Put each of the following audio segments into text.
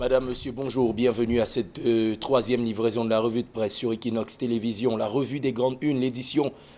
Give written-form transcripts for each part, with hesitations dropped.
Madame, Monsieur, bonjour. Bienvenue à cette troisième livraison de la revue de presse sur Equinox Télévision, la revue des grandes unes,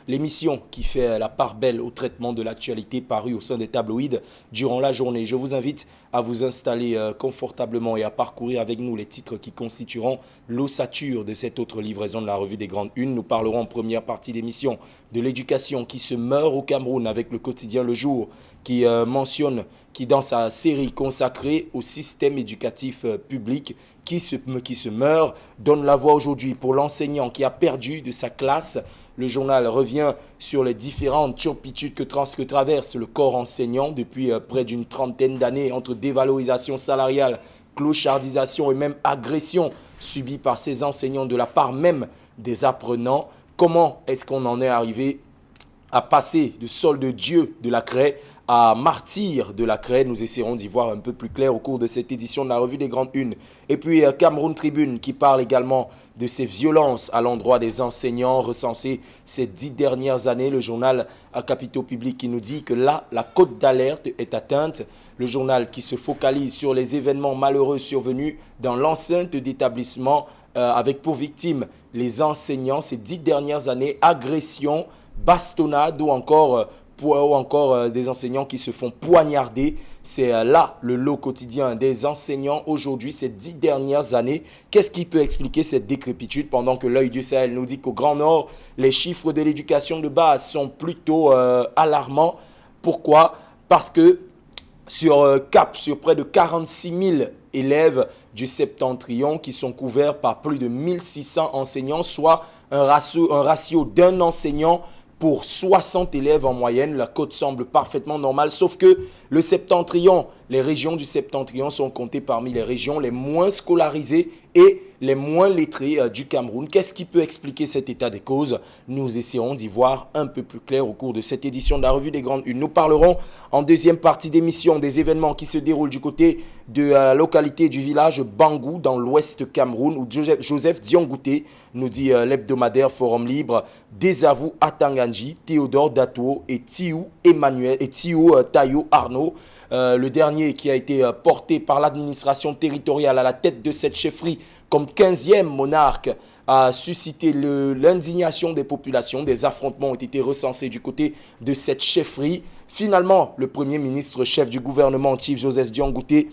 l'émission qui fait la part belle au traitement de l'actualité parue au sein des tabloïds durant la journée. Je vous invite à vous installer confortablement et à parcourir avec nous les titres qui constitueront l'ossature de cette autre livraison de la revue des grandes unes. Nous parlerons en première partie d'émission de l'éducation qui se meurt au Cameroun avec le quotidien Le Jour qui mentionne, qui dans sa série consacrée au système éducatif public qui se meurt, donne la voix aujourd'hui pour l'enseignant qui a perdu de sa classe. Le journal revient sur les différentes turpitudes que traverse le corps enseignant depuis près d'une trentaine d'années entre dévalorisation salariale, clochardisation et même agression subie par ces enseignants de la part même des apprenants. Comment est-ce qu'on en est arrivé à passer de solde de Dieu de la craie à martyr de la craie? Nous essaierons d'y voir un peu plus clair au cours de cette édition de la revue des grandes unes. Et puis Cameroun Tribune qui parle également de ces violences à l'endroit des enseignants recensées ces 10 dernières années. Le journal à Capitaux Publics qui nous dit que là, la cote d'alerte est atteinte. Le journal qui se focalise sur les événements malheureux survenus dans l'enceinte d'établissements avec pour victimes les enseignants ces 10 dernières années, agressions, bastonnades ou encore des enseignants qui se font poignarder. C'est là le lot quotidien des enseignants aujourd'hui, ces 10 dernières années. Qu'est-ce qui peut expliquer cette décrépitude pendant que l'œil du Sahel nous dit qu'au Grand Nord, les chiffres de l'éducation de base sont plutôt alarmants? Pourquoi? Parce que sur près de 46 000 élèves du Septentrion qui sont couverts par plus de 1600 enseignants, soit un ratio d'un enseignant pour 60 élèves en moyenne. La cote semble parfaitement normale, sauf que le Septentrion, les régions du Septentrion sont comptées parmi les régions les moins scolarisées et les moins lettrées du Cameroun. Qu'est-ce qui peut expliquer cet état des causes? Nous essaierons d'y voir un peu plus clair au cours de cette édition de la revue des grandes unes. Nous parlerons en deuxième partie d'émission des événements qui se déroulent du côté de la localité du village Bangou dans l'ouest Cameroun où Joseph Diongouté, nous dit l'hebdomadaire Forum Libre, désavoue Atanganji, Théodore Dato et Tiou Tayo Arnaud. Le dernier qui a été porté par l'administration territoriale à la tête de cette chefferie comme 15e monarque a suscité l'indignation des populations. Des affrontements ont été recensés du côté de cette chefferie. Finalement, le premier ministre chef du gouvernement, Chief Joseph Diongouté,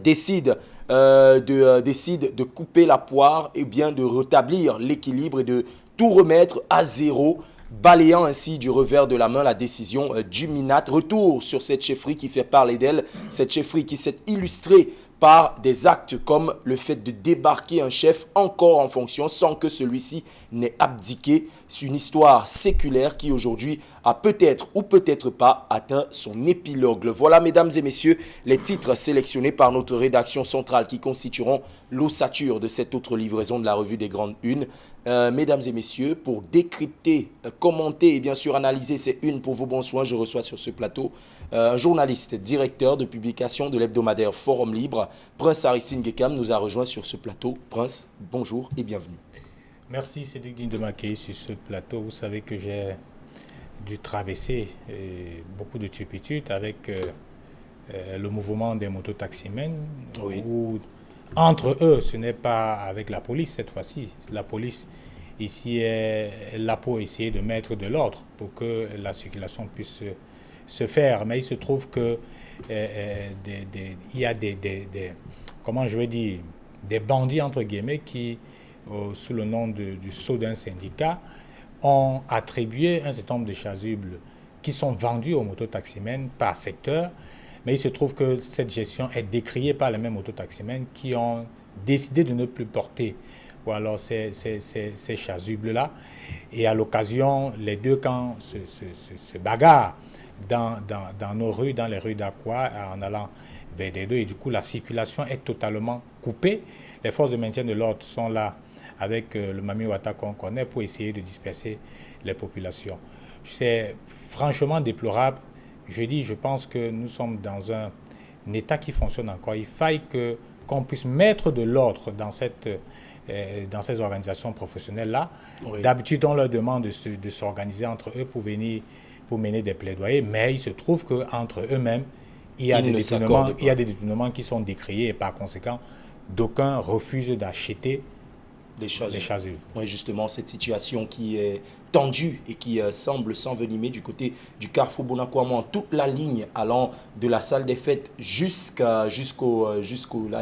décide de couper la poire et bien de rétablir l'équilibre et de tout remettre à zéro, balayant ainsi du revers de la main la décision du MINAT. Retour sur cette chefferie qui fait parler d'elle, cette chefferie qui s'est illustrée par des actes comme le fait de débarquer un chef encore en fonction sans que celui-ci n'ait abdiqué. C'est une histoire séculaire qui aujourd'hui a peut-être ou peut-être pas atteint son épilogue. Voilà, mesdames et messieurs, les titres sélectionnés par notre rédaction centrale qui constitueront l'ossature de cette autre livraison de la revue des grandes unes. Mesdames et messieurs, pour décrypter, commenter et bien sûr analyser ces unes pour vos bons soins, je reçois sur ce plateau un journaliste, directeur de publication de l'hebdomadaire Forum Libre, Prince Aristide Gekam nous a rejoint sur ce plateau. Prince, bonjour et bienvenue. Merci Cédric Digne de m'accueillir sur ce plateau. Vous savez que j'ai dû traverser beaucoup de turpitudes avec le mouvement des mototaximens. Oui. Où, entre eux, ce n'est pas avec la police cette fois-ci. La police ici est là pour essayer de mettre de l'ordre pour que la circulation puisse se faire. Mais il se trouve que il y a comment je vais dire, des bandits entre guillemets qui, sous le nom du sceau d'un syndicat, ont attribué un certain nombre de chasubles qui sont vendus aux mototaximens par secteur. Mais il se trouve que cette gestion est décriée par les mêmes mototaximens qui ont décidé de ne plus porter ces chasubles-là. Et à l'occasion, les deux camps se bagarrent dans nos rues, dans les rues d'Aqua, en allant vers des deux. Et du coup, la circulation est totalement coupée. Les forces de maintien de l'ordre sont là avec le Mami Wata qu'on connaît pour essayer de disperser les populations. C'est franchement déplorable. Je pense que nous sommes dans un état qui fonctionne encore. Il faille qu'on puisse mettre de l'ordre dans ces organisations professionnelles-là. Oui. D'habitude, on leur demande de s'organiser entre eux pour mener des plaidoyers, mais il se trouve qu'entre eux-mêmes, il y a des détournements qui sont décriés et par conséquent, d'aucuns refusent d'acheter les chasubles. Oui, justement, cette situation qui est tendue et qui semble s'envenimer du côté du carrefour Bonakwamo, toute la ligne allant de la salle des fêtes jusqu'à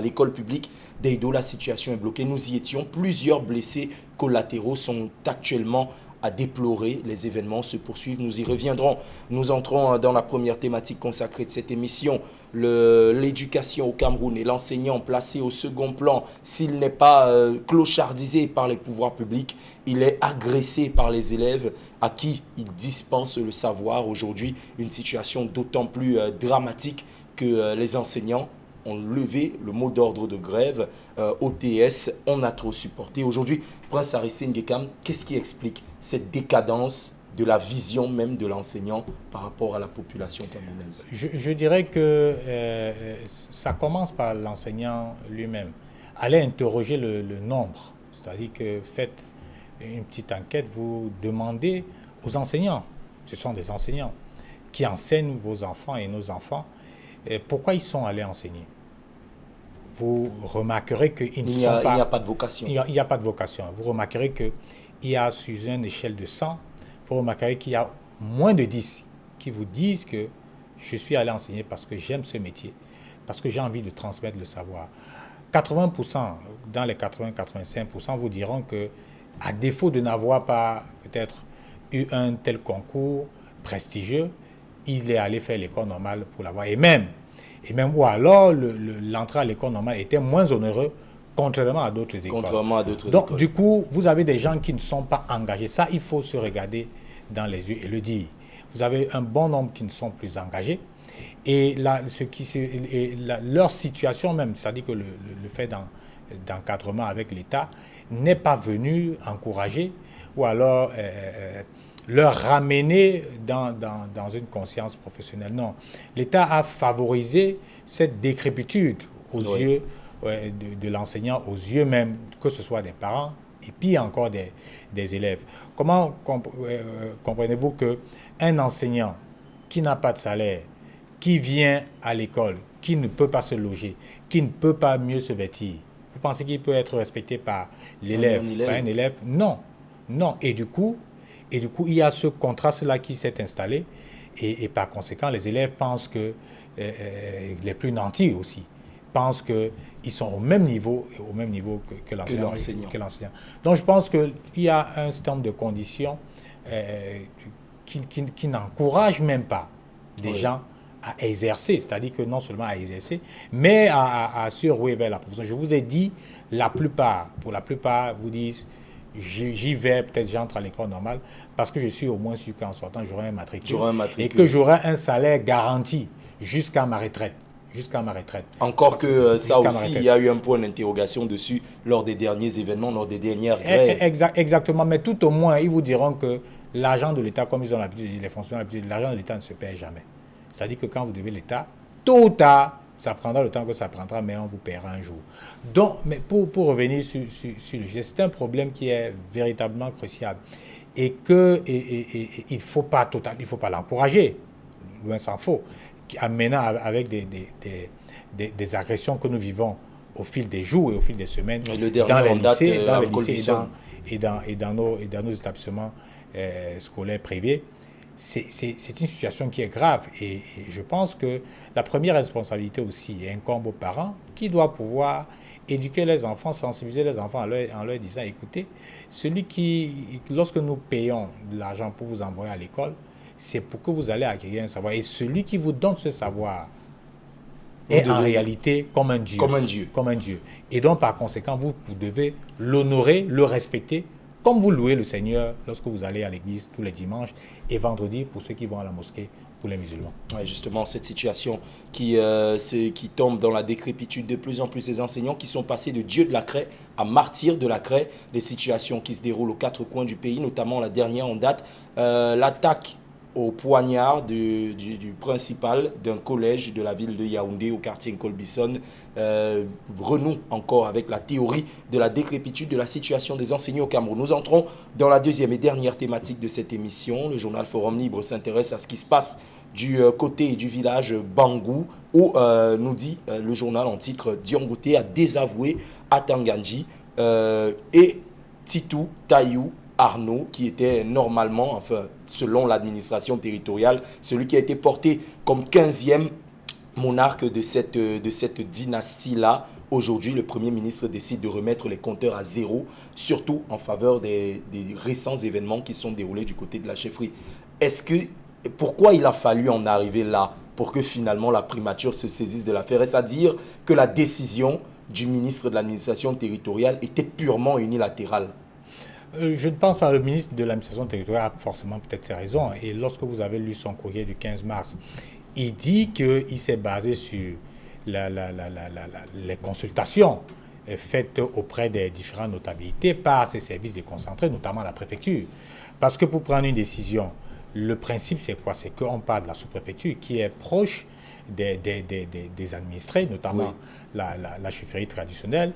l'école publique d'Eido, la situation est bloquée. Nous y étions. Plusieurs blessés collatéraux sont actuellement à déplorer. Les événements se poursuivent. Nous y reviendrons. Nous entrons dans la première thématique consacrée de cette émission, l'éducation au Cameroun et l'enseignant placé au second plan. S'il n'est pas clochardisé par les pouvoirs publics, il est agressé par les élèves à qui il dispense le savoir. Aujourd'hui, une situation d'autant plus dramatique que les enseignants ont levé le mot d'ordre de grève. OTS, on a trop supporté. Aujourd'hui, Prince Aristide Ngekam, qu'est-ce qui explique cette décadence de la vision même de l'enseignant par rapport à la population camerounaise? Je dirais que ça commence par l'enseignant lui-même. Allez interroger le nombre. C'est-à-dire que faites une petite enquête, vous demandez aux enseignants, ce sont des enseignants qui enseignent vos enfants et nos enfants, pourquoi ils sont allés enseigner. Vous remarquerez qu'il n'y a pas de vocation. Il n'y a pas de vocation. Vous remarquerez qu'il y a sur une échelle de 100, vous remarquerez qu'il y a moins de 10 qui vous disent que je suis allé enseigner parce que j'aime ce métier, parce que j'ai envie de transmettre le savoir. 80%, dans les 80-85%, vous diront que, à défaut de n'avoir pas peut-être eu un tel concours prestigieux, il est allé faire l'école normale pour l'avoir. Et même ou alors l'entrée à l'école normale était moins onéreuse, contrairement à d'autres écoles. Donc, du coup, vous avez des gens qui ne sont pas engagés. Ça, il faut se regarder dans les yeux et le dire. Vous avez un bon nombre qui ne sont plus engagés. Et leur situation même, c'est-à-dire que le fait d'encadrement avec l'État n'est pas venu encourager ou alors leur ramener dans une conscience professionnelle. Non, l'État a favorisé cette décrépitude aux yeux de l'enseignant, aux yeux même, que ce soit des parents et puis encore des élèves. Comment comprenez-vous qu'un enseignant qui n'a pas de salaire, qui vient à l'école, qui ne peut pas se loger, qui ne peut pas mieux se vêtir, vous pensez qu'il peut être respecté par l'élève, par un élève? Non, non. Et du coup, il y a ce contraste-là qui s'est installé et par conséquent, les élèves pensent que, les plus nantis aussi, pensent qu'ils sont au même niveau que l'enseignant. Donc je pense qu'il y a un certain nombre de conditions qui n'encouragent même pas des gens à exercer, c'est-à-dire que non seulement à exercer, mais à se rouer vers la profession. Je vous ai dit, pour la plupart, vous disent, j'y vais, peut-être j'entre à l'école normale, parce que je suis au moins sûr qu'en sortant, j'aurai un matricule. Et que j'aurai un salaire garanti jusqu'à ma retraite. Encore que ça aussi, il y a eu un point d'interrogation dessus lors des derniers événements, lors des dernières grèves. Exactement, mais tout au moins, ils vous diront que l'argent de l'État, comme ils ont l'habitude, les fonctionnaires, l'argent de l'État ne se perd jamais. C'est-à-dire que quand vous devez l'État, tôt ou tard, ça prendra le temps que ça prendra, mais on vous paiera un jour. Donc, mais pour revenir sur le geste, c'est un problème qui est véritablement crucial et il ne faut pas l'encourager, loin s'en faut, amenant avec des agressions que nous vivons au fil des jours et au fil des semaines dans les lycées et dans nos établissements scolaires privés. C'est une situation qui est grave et je pense que la première responsabilité aussi incombe aux parents qui doivent pouvoir éduquer les enfants, sensibiliser les enfants en leur disant, écoutez, lorsque nous payons de l'argent pour vous envoyer à l'école, c'est pour que vous allez acquérir un savoir. Et celui qui vous donne ce savoir est en réalité comme un Dieu. Et donc, par conséquent, vous devez l'honorer, le respecter, comme vous louez le Seigneur lorsque vous allez à l'église tous les dimanches et vendredi pour ceux qui vont à la mosquée pour les musulmans. Ouais, justement, cette situation qui tombe dans la décrépitude de plus en plus, ces enseignants qui sont passés de Dieu de la craie à martyrs de la craie, les situations qui se déroulent aux quatre coins du pays, notamment la dernière en date, l'attaque au poignard du principal d'un collège de la ville de Yaoundé au quartier Nkolbison renoue encore avec la théorie de la décrépitude de la situation des enseignants au Cameroun. Nous entrons dans la deuxième et dernière thématique de cette émission. Le journal Forum Libre s'intéresse à ce qui se passe du côté du village Bangou où nous dit le journal en titre Diangote a désavoué Atanganji et Titou Tayou Arnaud, qui était normalement, enfin, selon l'administration territoriale, celui qui a été porté comme 15e monarque de cette dynastie-là. Aujourd'hui, le Premier ministre décide de remettre les compteurs à zéro, surtout en faveur des récents événements qui sont déroulés du côté de la chefferie. Pourquoi il a fallu en arriver là pour que finalement la primature se saisisse de l'affaire? Est-ce à dire que la décision du ministre de l'administration territoriale était purement unilatérale? Je ne pense pas. Le ministre de l'administration territoriale a forcément peut-être ses raisons. Et lorsque vous avez lu son courrier du 15 mars, il dit qu'il s'est basé sur les consultations faites auprès des différentes notabilités par ses services déconcentrés, notamment la préfecture. Parce que pour prendre une décision, le principe c'est quoi? C'est qu'on parle de la sous-préfecture qui est proche des administrés, notamment oui, la chefferie traditionnelle,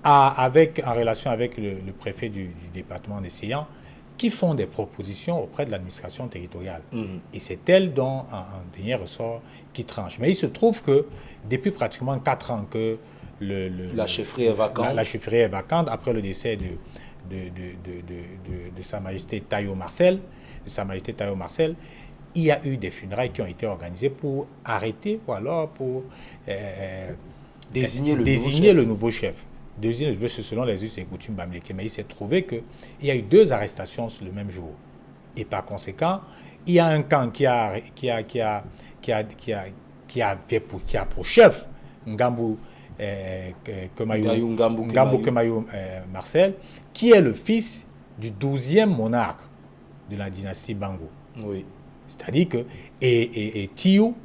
en relation avec le préfet du département d'Essayant, qui font des propositions auprès de l'administration territoriale. Et c'est elle dont, en dernier ressort, qui tranche. Mais il se trouve que depuis pratiquement 4 ans que la chefferie est vacante. La chefferie est vacante après le décès de Sa Majesté Tayo Marcel. Il y a eu des funérailles qui ont été organisées pour arrêter ou alors pour désigner le nouveau chef. Selon les us et coutumes bamileke. Mais il s'est trouvé qu'il y a eu 2 arrestations le même jour. Et par conséquent, il y a un camp qui a pour chef Ngambou Kemayou Marcel, qui est le fils du 12e monarque de la dynastie Bangou. Oui. C'est-à-dire que et Tayo,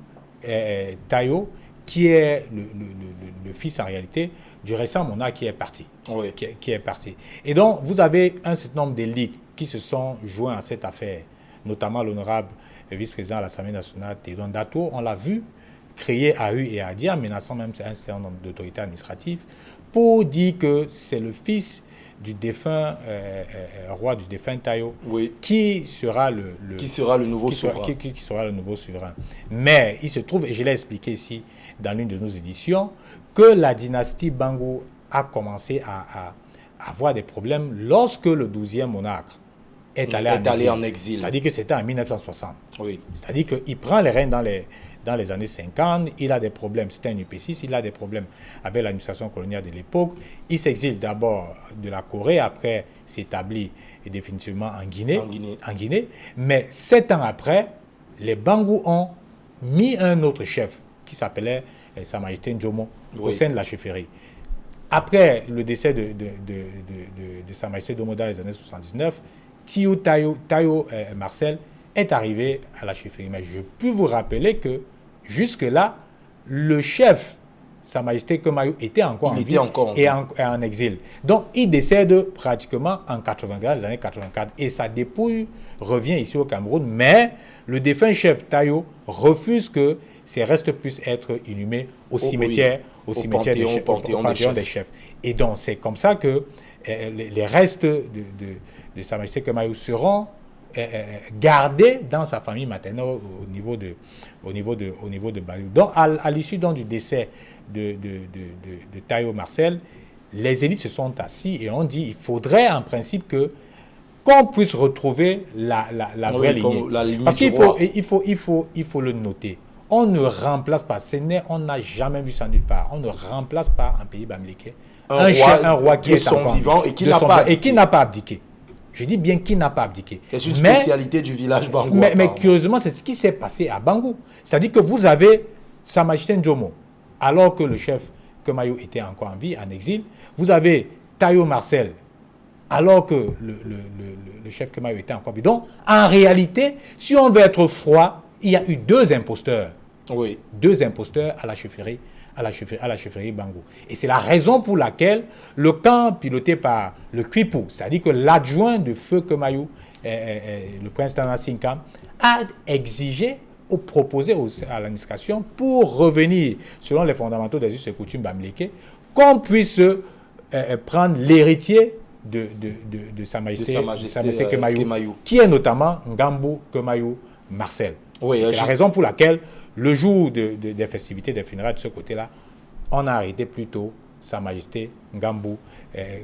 qui est le fils en réalité du récent monarque qui est parti. Oui. Qui est parti. Et donc, vous avez un certain nombre d'élites qui se sont joints à cette affaire, notamment l'honorable vice-président de l'Assemblée nationale, Théodore Dato. On l'a vu crier à Hu et à Dia, menaçant même un certain nombre d'autorités administratives, pour dire que c'est le fils du défunt roi, du défunt Tayo, oui, qui sera le nouveau souverain. Qui sera le nouveau souverain. Mais il se trouve, et je l'ai expliqué ici dans l'une de nos éditions, que la dynastie Bangou a commencé à avoir des problèmes lorsque le 12e monarque est allé en exil. C'est-à-dire que c'était en 1960. Oui. C'est-à-dire qu'il prend les rênes dans les années 50, il a des problèmes, c'est un UP6, il a des problèmes avec l'administration coloniale de l'époque. Il s'exile d'abord de la Corée, après s'établit définitivement en Guinée. Mais 7 ans après, les Bangou ont mis un autre chef qui s'appelait Sa Majesté Njomo, oui, au sein de la chefferie. Après le décès de Sa Majesté Njomo dans les années 79, Tayo Marcel est arrivé à la chefferie. Mais je peux vous rappeler que jusque-là, le chef, Sa Majesté Kemayou, était encore en vie et en exil. Donc, il décède pratiquement en 84, les années 84. Et sa dépouille revient ici au Cameroun. Mais le défunt chef Tayo refuse que ses restes puissent être inhumés au cimetière, au panthéon des chefs. Et donc, c'est comme ça que les restes de Sa Majesté Kemayou seront gardé dans sa famille maternelle au niveau de Bayou. Donc, à l'issue du décès de Tayo Marcel, les élites se sont assis et ont dit qu'il faudrait en principe qu'on puisse retrouver la vraie lignée. Parce qu'il faut le noter. On ne remplace pas, on n'a jamais vu ça nulle part, on ne remplace pas un pays bamileke un roi qui est encore vivant et qui n'a pas abdiqué. Je dis bien qui n'a pas abdiqué. C'est une spécialité du village Bangou. Mais curieusement, c'est ce qui s'est passé à Bangou. C'est-à-dire que vous avez Sa Majesté Njomo, alors que le chef Kemayou était encore en vie, en exil. Vous avez Tayo Marcel, alors que le chef Kemayou était encore en vie. Donc, en réalité, si on veut être froid, il y a eu 2 imposteurs. Oui. 2 imposteurs à la chefferie Bangou. Et c'est la raison pour laquelle le camp piloté par le Kwipou, c'est-à-dire que l'adjoint de Feu Kemayou le prince Nana Sinkam, a exigé ou proposé à l'administration, pour revenir selon les fondamentaux des us et coutumes bamileke, qu'on puisse prendre l'héritier de Sa Majesté Kemayou, qui est notamment Ngambou Kemayou Marcel. Oui, c'est la raison pour laquelle, le jour des festivités des funérailles de ce côté-là, on a arrêté plutôt Sa Majesté Ngambou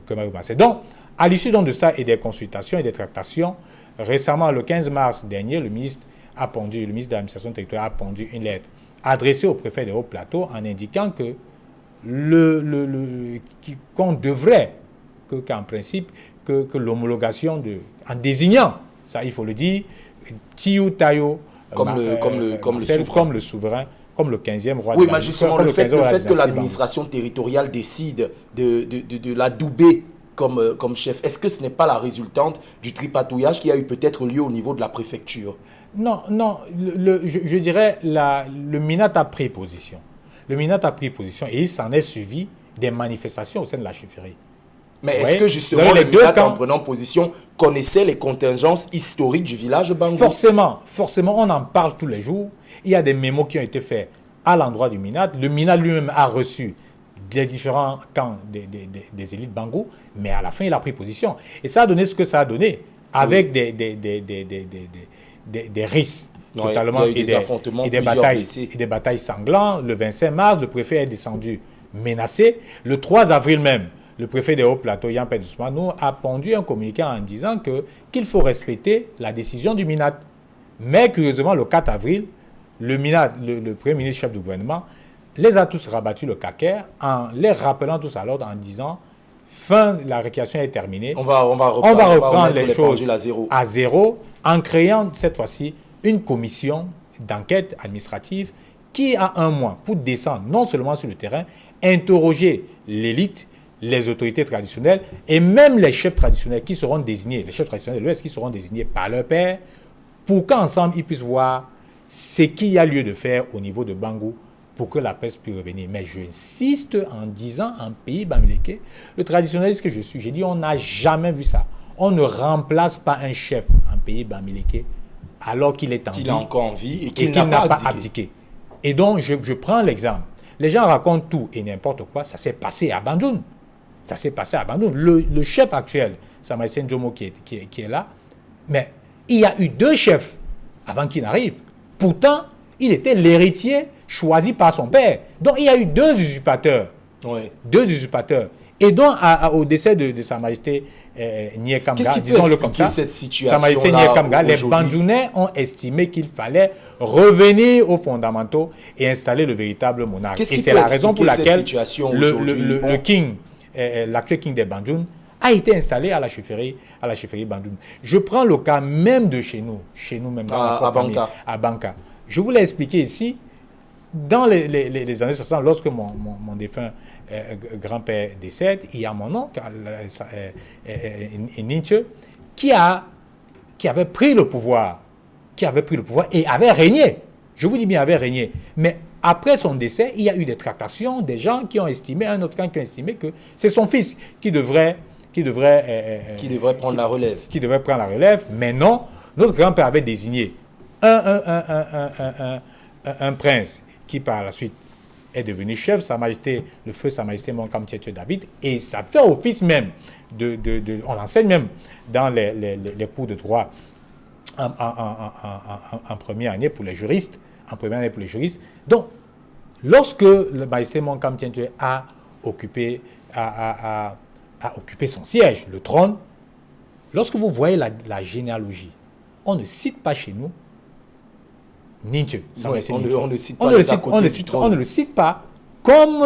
Kemayou Marcel. Donc, à l'issue de ça et des consultations et des tractations, récemment, le 15 mars dernier, le ministre de l'administration territoriale a pondu une lettre adressée au préfet des Hauts-Plateaux en indiquant que qu'on devrait, qu'en principe, que l'homologation en désignant, ça il faut le dire, Tiou Tayo, comme le souverain, comme le 15e roi. Oui, mais justement, le fait que l'administration territoriale décide de l'adouber comme chef, est-ce que ce n'est pas la résultante du tripatouillage qui a eu peut-être lieu au niveau de la préfecture? Non, je dirais, le MINAT a pris position. Le MINAT a pris position et il s'en est suivi des manifestations au sein de la chefferie. Mais est-ce que justement le MINAT, en prenant position, connaissait les contingences historiques du village Bangou? Forcément, on en parle tous les jours. Il y a des mémos qui ont été faits à l'endroit du MINAT. Le MINAT lui-même a reçu les différents camps des élites Bangou, mais à la fin, il a pris position. Et ça a donné ce que ça a donné, avec des risques totalement et des batailles sanglantes. Le 25 mars, le préfet est descendu menacé. Le 3 avril même, le préfet des Hauts-Plateaux, Yann Ousmane, a pondu un communiqué en disant qu'il faut respecter la décision du MINAT. Mais curieusement, le 4 avril, le MINAT, le premier ministre chef du gouvernement, les a tous rabattus le caquet en les rappelant tous à l'ordre en disant la récréation est terminée. On va reprendre les choses à zéro en créant cette fois-ci une commission d'enquête administrative qui a un mois pour descendre non seulement sur le terrain, interroger l'élite, les autorités traditionnelles et même les chefs traditionnels qui seront désignés, les chefs traditionnels de l'Ouest qui seront désignés par leur père, pour qu'ensemble ils puissent voir ce qu'il y a lieu de faire au niveau de Bangou pour que la paix puisse revenir. Mais j'insiste en disant, en pays bamileke, le traditionnaliste que je suis, j'ai dit on n'a jamais vu ça. On ne remplace pas un chef en pays bamileke alors qu'il est en vie. Qu'il a encore en vie et qu'il n'a pas abdiqué. Et donc, je prends l'exemple. Les gens racontent tout et n'importe quoi. Ça s'est passé à Bandoun. Ça s'est passé à Bandoun. Le chef actuel, Sa Majesté Njomo, qui est là, mais il y a eu 2 chefs avant qu'il n'arrive. Pourtant, il était l'héritier choisi par son père. Donc, il y a eu 2 usurpateurs. Oui. 2 usurpateurs. Et donc, au décès de Sa Majesté Nye Kamga, disons-le comme ça, cette situation Sa Majesté Nye Kamga, les Bandounais ont estimé qu'il fallait revenir aux fondamentaux et installer le véritable monarque. Et c'est la raison pour laquelle le king, l'actuel king des Bandounes, a été installé à la chefferie Bandoune. Je prends le cas même de chez nous même, à Banka. Je vous l'ai expliqué ici, dans les années 60, lorsque mon défunt grand-père décède, il y a mon oncle, Nietzsche, qui avait pris le pouvoir et avait régné. Je vous dis bien, avait régné. Mais après son décès, il y a eu des tractations, des gens qui ont estimé, un autre camp qui ont estimé que c'est son fils qui devrait prendre la relève. Qui devrait prendre la relève, mais non, notre grand-père avait désigné un prince qui par la suite est devenu chef, Sa Majesté, le feu Sa Majesté Monkam Tietue David, et ça fait office même, on l'enseigne même dans les cours de droit en première année pour les juristes, Donc, lorsque le Majesté Monkam Tietue a occupé son siège, le trône, lorsque vous voyez la généalogie, on ne cite pas chez nous Nietzsche. On ne le cite pas comme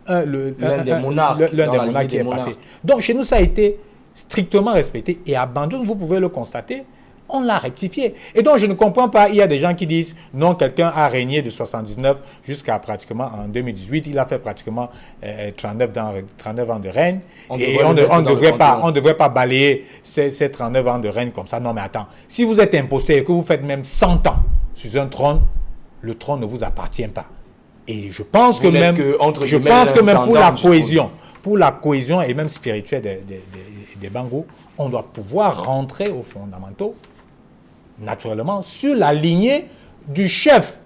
l'un des monarques qui est passé. Donc chez nous, ça a été strictement respecté. Et à Bandoune, vous pouvez le constater, on l'a rectifié. Et donc je ne comprends pas, il y a des gens qui disent non, quelqu'un a régné de 79 jusqu'à pratiquement en 2018, il a fait pratiquement 39 ans de règne. On ne devrait pas balayer ces 39 ans de règne comme ça. Non mais attends, si vous êtes imposteur et que vous faites même 100 ans sur un trône, le trône ne vous appartient pas. Et je pense Vous que même, je pense que même pour la cohésion et même spirituelle des Bango, on doit pouvoir rentrer aux fondamentaux, naturellement, sur la lignée du chef,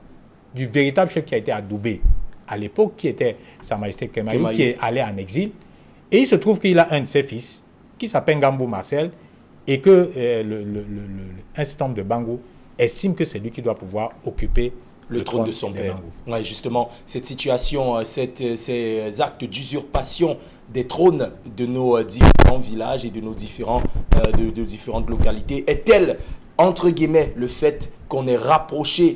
du véritable chef qui a été adoubé à l'époque, qui était Sa Majesté Kemayou, qui est allé en exil. Et il se trouve qu'il a un de ses fils, qui s'appelle Gambo Marcel, et que un certain nombre de Bango estime que c'est lui qui doit pouvoir occuper le trône de son père. Ouais, justement, cette situation, ces actes d'usurpation des trônes de nos différents villages et de nos différentes localités est-elle, entre guillemets, le fait qu'on ait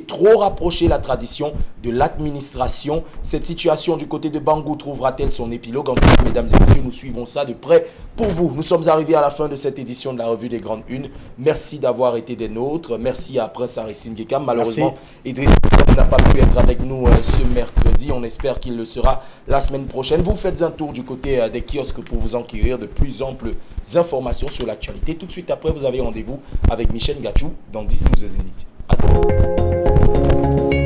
trop rapproché la tradition de l'administration? Cette situation du côté de Bango trouvera-t-elle son épilogue? En tout cas, mesdames et messieurs, nous suivons ça de près pour vous. Nous sommes arrivés à la fin de cette édition de la Revue des Grandes Unes. Merci d'avoir été des nôtres. Merci à Prince Aristide Gekam. Malheureusement, Idriss n'a pas pu être avec nous ce mercredi. On espère qu'il le sera la semaine prochaine. Vous faites un tour du côté des kiosques pour vous enquérir de plus amples informations sur l'actualité. Tout de suite après, vous avez rendez-vous avec Michel Gachou dans 10-12 minutes. À demain.